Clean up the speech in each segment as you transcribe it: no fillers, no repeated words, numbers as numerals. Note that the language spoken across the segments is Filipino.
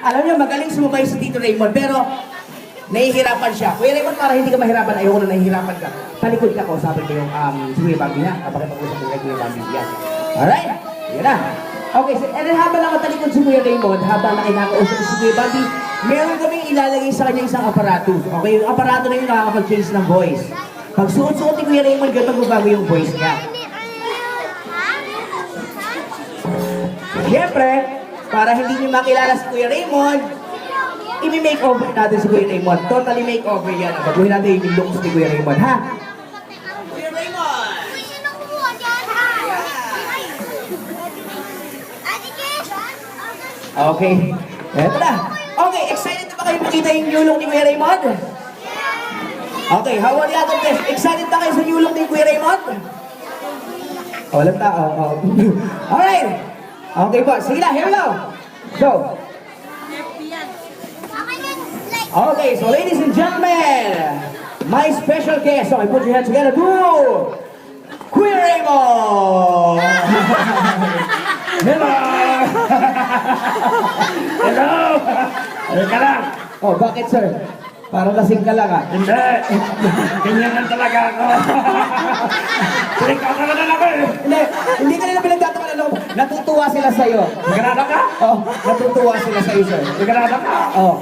Alam niyo, magaling sumabay si Tito Raymond, pero nahihirapan siya. Kuya Raymond, para hindi ka mahirapan, ayoko na nahihirapan ka. Talikod ka, kausapin ko yung si Kuya Bambi ha. Kapag-pag-usap ko kay Kuya Bambi. Yan. Alright? Yan na. Okay, so, and then habang nakatalikod si Kuya Raymond, habang nakakausap si Kuya Bambi, meron kaming ilalagay sa kanya isang aparato. Okay, yung aparato na yung nakakapag-change ng voice. Pag suot-suot ni Kuya Raymond, ganun magbabago yung voice niya. Siyempre, para hindi niyo makilala si Kuya Raymond, i-makeover natin si Kuya Raymond. Totally makeover yan. Baguhin natin yung looks ni Kuya Raymond, ha? Kuya Raymond! Okay. Eto na. Okay, excited na ba kayo makita yung yulong ni Kuya Raymond? Okay, how are the other guests? Excited na kayo sa yulong ni Kuya Raymond? Walang tao. Alright. Okay po. Sige na, here we go. Go. Okay, so ladies and gentlemen, my special guest. Okay, put your hands together to Kuya Raymond. Hello. Hello! Ano ka lang? Oh, bakit sir? Parang lasing ka lang ah. Hindi! Ganyan lang talaga ako. Pinagkakaroon ako eh. Hindi ka nila pinagtatawanan ako. Natutuwa sila sa'yo. Sigurado ka? Oh, natutuwa sila sa'yo, sir. Sigurado ka? Oh,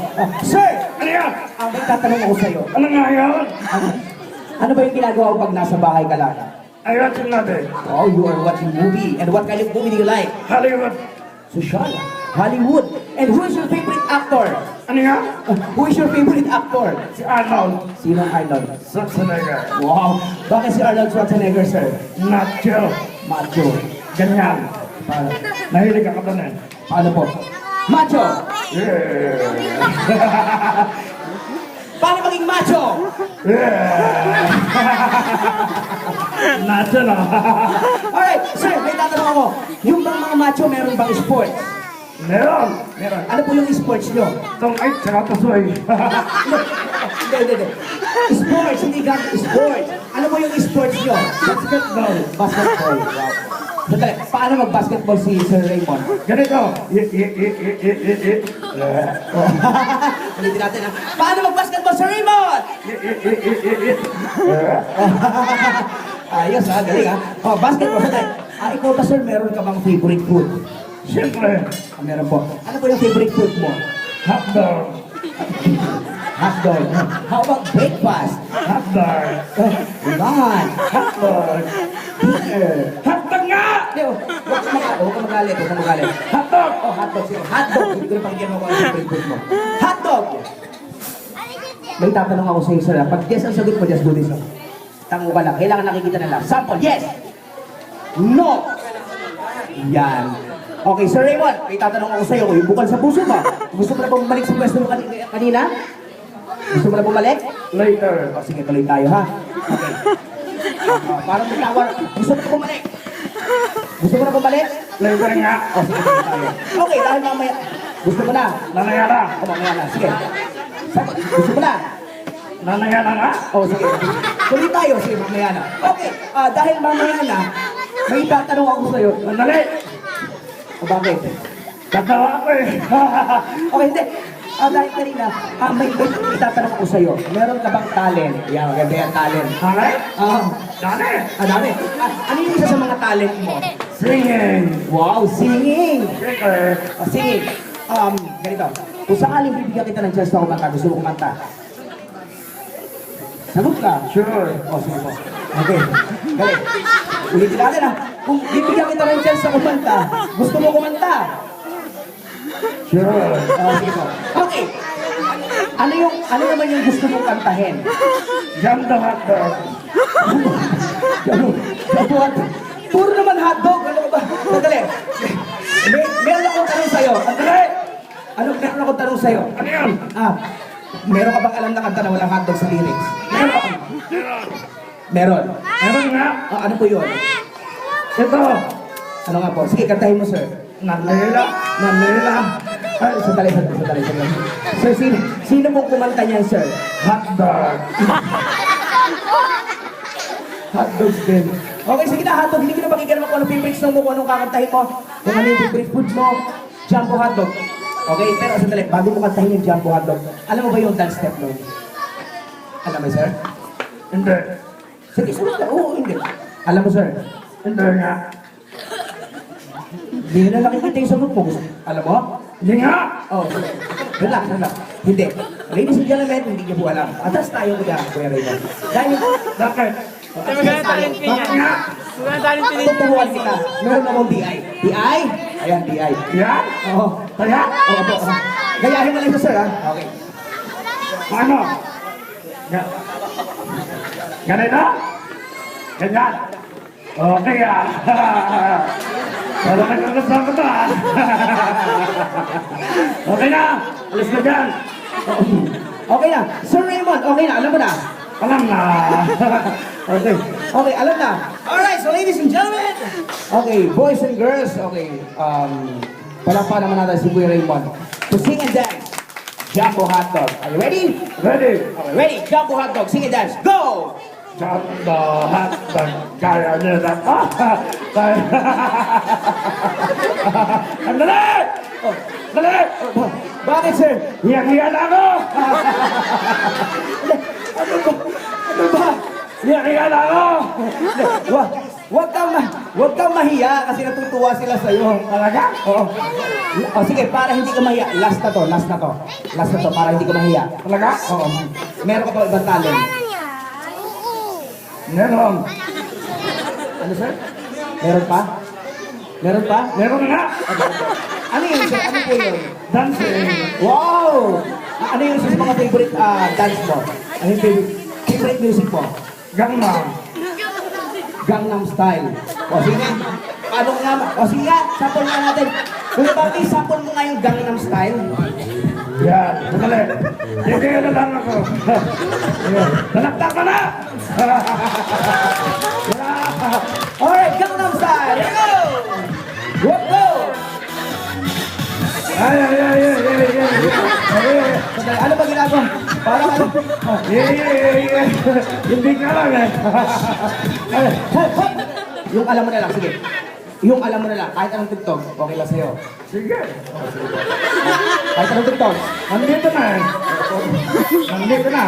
sir! Ano yan? May tatanong ako sa'yo. Ano nga yun? Ano ba yung ginagawa mo pag nasa bahay ka lang? Ayun natin. Oh, you are watching movie. And what kind of movie do you like? Hollywood. Social. Hollywood. And who is your favorite actor? Ano nga? Who is your favorite actor? Si Arnold. Sinong Arnold? Schwarzenegger. Wow! Bakit si Arnold Schwarzenegger, sir? Nacho. Macho. Ganyan. Paano? Nahilig ka ba na eh? Paano po? Macho! Yeah. Paano maging macho? Yeah. Nacho na. Alright, sir, may tatanong ako. Yung bang mga macho, meron bang sports? Meron. Meron. Ano po yung sports nyo? Tungay, tsaka tasoy. Hindi. Sports, hindi gang sports. Ano po yung sports nyo? Basketball. Basketball. Wow. Sandali, paano mag-basketball si Sir Raymond? Ganito. Ulitin natin ha. Paano mag-basketball Sir Raymond? Ayos ha, galing ha. Oh, basketball. Sandali. Ikaw ba sir, meron ka bang favorite food? Siyempre. Meron po. Ano po yung favorite food mo? Hotdog. Hotdog. How about breakfast? Hotdog. Ulan. Hotdog. Dinner. Hotdog nga! Hindi, huwag ka magalit. Hotdog! Oh, hotdog. Sige, hotdog. Hindi ko na pakinggan mo kung ano yung favorite food mo. Hotdog! May tatanong ako sa iyo, sir. Pag yes ang sagot mo, just do this. Tango ka lang. Kailangan nakikita na lang. Sample, yes! No! Yan. Okay, Sir Raymond, may tatanong ako sa iyo. Yung bukal sa puso mo. Gusto mo na bumalik sa pwesto mo kanina? Gusto mo na bumalik? Later. O, sige, tuloy tayo, ha? Okay. Parang may tawar. Gusto mo na bumalik? Gusto mo na bumalik? Later nga. O, sige, tuloy tayo. Okay, dahil mamaya. Gusto mo na? Nanaya na. O, mamaya na. Sige. Sagot. Gusto mo na? Nanaya na nga. O, sige. Tuloy tayo. Sige, mamaya na. Okay, dahil mamaya na, may tatanong ako sa iyo. Mandali. O, bakit? Tatawa ako eh. Okay, hindi. Dahil kanina, may itatanong ako sa'yo. Meron ka bang talent? Yan, maganda yan, talent. Hangay? Dami. Dami. Dami. Ano yung isa sa mga talent mo? Singing. Wow, singing! Singing. Singing. Ganito. Kung sakaling bibigyan kita ng chance na kumanta, gusto mo kumanta? Sagot ka. Sure. O, sige po. Okay. Galing. Ulitin natin ha. Kung bibigyan kita ng chance na kumanta, gusto mo kumanta? Sure. Sige po. Okay. Ano naman yung gusto mong kantahin? Jam the hotdog. Ano? Puro naman hotdog. Ano ba? Sandali. Meron akong tanong sa'yo. Sandali. Meron akong tanong sa'yo. Ano yan? Meron ka bang alam na kanta na walang hotdog sa lyrics? Meron. Meron. Meron nga. Ano po yun? Ito. Ano nga po? Sige, kantahin mo, sir. Nanila. Ay, sandali. Sir, sino pong kumanta niyan, sir? Hotdog. Hotdogs din. Okay, sige na, hotdog. Hindi ko na pakinggan mo kung anong favorite song mo, kung anong kakantahin mo. Kung ano yung favorite food mo. Jumbo hotdog. Okay, pero sandali, bago mo kantahin yung Jumbo Hotdog, alam mo ba yung dance step nun? Alam mo, sir? Hindi. Sige, sunod ka. Oo, hindi. Alam mo, sir? Hindi nga. Hindi na nakikita yung sagot mo. Alam mo? Hindi nga. Oh, relax, relax. Hindi. Ladies and gentlemen, hindi niyo po alam. Atas tayo ko dyan, Kuya Raymond. Dahil, Bakit? Maganda talent Bakit niya. nga? Maganda talent niya. tuturuan kita. Meron akong DI. DI? Ayan, DI. Yan? Oo. Kaya? Oo, po. Gayahin mo lang ito, sir, ha? Okay. Ano? Ga ganito? Ganyan? Okay ah. Wala ka nagkakasama ko to ah. Okay na. Alis na dyan. Okay na. Sir Raymond, okay na. Alam mo na. Alam na. Okay. Okay, alam na. Alright, so ladies and gentlemen. Okay, boys and girls. Okay. Palakpakan naman natin si Kuya Raymond. To sing and dance. Jumbo Hotdog. Are you ready? Ready? Okay, ready. Jumbo Hotdog. Sing and dance. Go! Jumbo hotdog. Kaya nyo na. Kaya. Ang dali! Oh, Dali! bakit, sir? Hiyak-hiyak na ako! Ano ba? Ano ba? Hiyak-hiyak na ako! Wag kang mahiya kasi natutuwa sila sa iyo. Talaga? Oo. Oh, sige, para hindi ka mahiya. Last na to, last na to. Last na to, para hindi ka mahiya. Talaga? Oo. Meron ka pa ibang talent. Meron. Ano, sir? Meron pa? Meron pa? Meron nga. Ano yun, sir? Ano po yun? Dancing. Wow! Ano yun sa mga favorite dance mo? Ano yung favorite music mo? Gangnam. Gangnam Style. O sige, paano nga? O sige nga, sample nga natin. Kung bakit sample mo nga yung Gangnam Style? Yan. Sandali. Hindi na lang ako. Nalaktak ka na! Alright, Gangnam Style! Here we go! Whoop, go! Ay, ay, ay, ay, ay, ay. Sandali, ano ba ginagawa? Parang ano? Oh, Hindi ka lang eh. ay, hop, hop! Yung alam mo na lang, sige. Yung alam mo na lang, kahit anong tugtog, okay lang sa'yo. Sige. Kahit anong tugtog. Nandito na eh. Nandito na.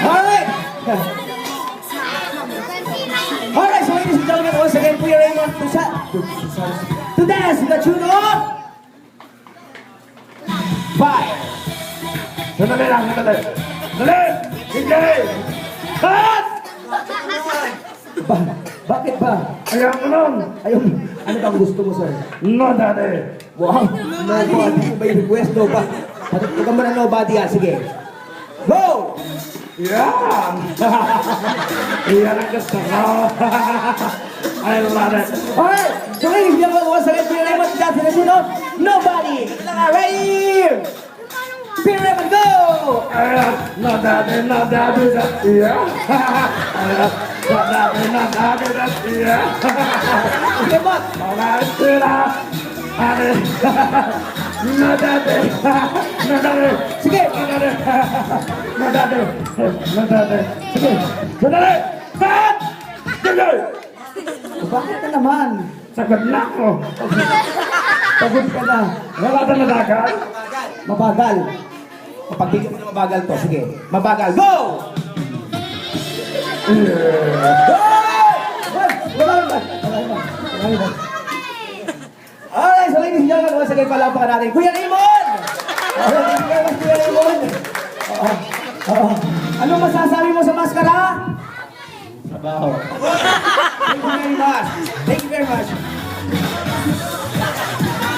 Alright! Alright, so ladies and gentlemen, once again, Kuya Raymond, to dance to the tune of Fire! Sandali lang, sandali. Sandali! DJ! Cut! Bakit ba? Ayaw ko nun. Ayun, ano bang gusto mo, sir? No, daddy. Wow, nobody. May request, nobody. Patutugan mo na nobody, ah. Sige. Go! Yan! Yan ang gusto ko. I love it. Alright, so ladies and gentlemen, once again, Kuya Raymond, to dance to the tune of Nobody! Ito na nga, ready! Kuya Raymond, go! No, daddy, no, daddy, daddy. Yeah. No, daddy, no, daddy, daddy. Yeah. Sige, bot! Alright, sila. Daddy. No, daddy. No, daddy. Sige! No, daddy. No, daddy. No, daddy. Sige. Sandali! Cut! Sige! Bakit ka naman? Sagot na ako. Pagod ka na. Wala ka na dagat? Mabagal. Kapag bigyan mo na mabagal to, sige. Mabagal, go! Go! Alright, so ladies and gentlemen, once again, palampakan natin. Kuya Raymond! Alright, thank you very much, Kuya Raymond. Anong masasabi mo sa maskara? Sabaho. Thank you very much.